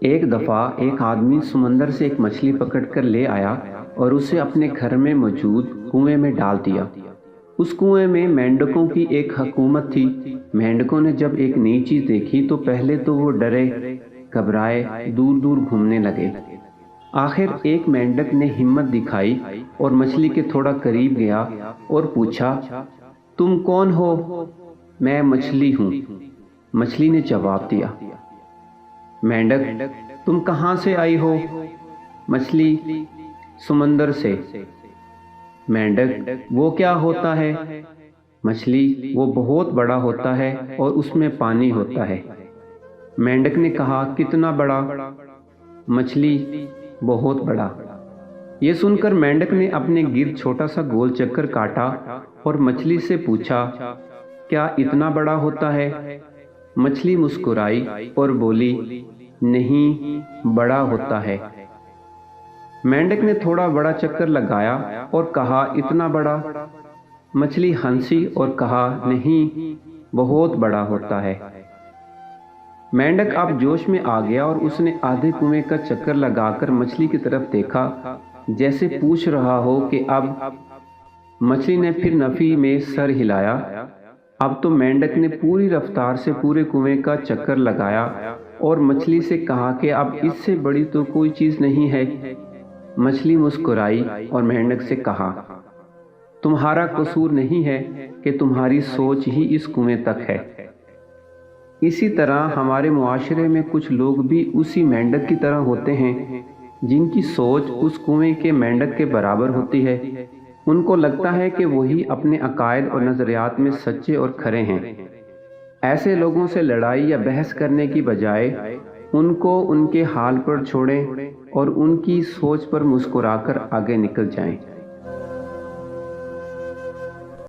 ایک دفعہ ایک آدمی سمندر سے ایک مچھلی پکڑ کر لے آیا اور اسے اپنے گھر میں موجود کنویں میں ڈال دیا۔ اس کنویں میں مینڈکوں کی ایک حکومت تھی۔ مینڈکوں نے جب ایک نئی چیز دیکھی تو پہلے تو وہ ڈرے، گھبرائے، دور دور گھومنے لگے۔ آخر ایک مینڈک نے ہمت دکھائی اور مچھلی کے تھوڑا قریب گیا اور پوچھا، تم کون ہو؟ میں مچھلی ہوں، مچھلی نے جواب دیا۔ مینڈک، تم کہاں سے آئی ہو؟ مچھلی، سمندر سے۔ مینڈک، وہ کیا ہوتا ہے؟ مچھلی، وہ بہت بڑا ہوتا ہے اور اس میں پانی ہوتا ہے۔ مینڈک نے کہا، کتنا بڑا؟ مچھلی، بہت بڑا۔ یہ سن کر مینڈک نے اپنے گرد چھوٹا سا گول چکر کاٹا اور مچھلی سے پوچھا، کیا اتنا بڑا ہوتا ہے؟ مچھلی مسکرائی اور بولی، نہیں، بڑا ہوتا ہے۔ مینڈک نے تھوڑا بڑا چکر لگایا اور کہا، اتنا بڑا؟ مچھلی ہنسی اور کہا، نہیں، بہت بڑا ہوتا ہے۔ مینڈک اب جوش میں آ گیا اور اس نے آدھے کنویں کا چکر لگا کر مچھلی کی طرف دیکھا، جیسے پوچھ رہا ہو کہ اب۔ مچھلی نے پھر نفی میں سر ہلایا۔ اب تو مینڈک نے پوری رفتار سے پورے کنویں کا چکر لگایا اور مچھلی سے کہا کہ اب اس سے بڑی تو کوئی چیز نہیں ہے۔ مچھلی مسکرائی اور مینڈک سے کہا، تمہارا قصور نہیں ہے کہ تمہاری سوچ ہی اس کنویں تک ہے۔ اسی طرح ہمارے معاشرے میں کچھ لوگ بھی اسی مینڈک کی طرح ہوتے ہیں جن کی سوچ اس کنویں کے مینڈک کے برابر ہوتی ہے۔ ان کو لگتا ہے کہ وہی اپنے عقائد اور نظریات میں سچے اور کھرے ہیں۔ ایسے لوگوں سے لڑائی یا بحث کرنے کی بجائے ان کو ان کے حال پر چھوڑیں اور ان کی سوچ پر مسکرا کر آگے نکل جائیں۔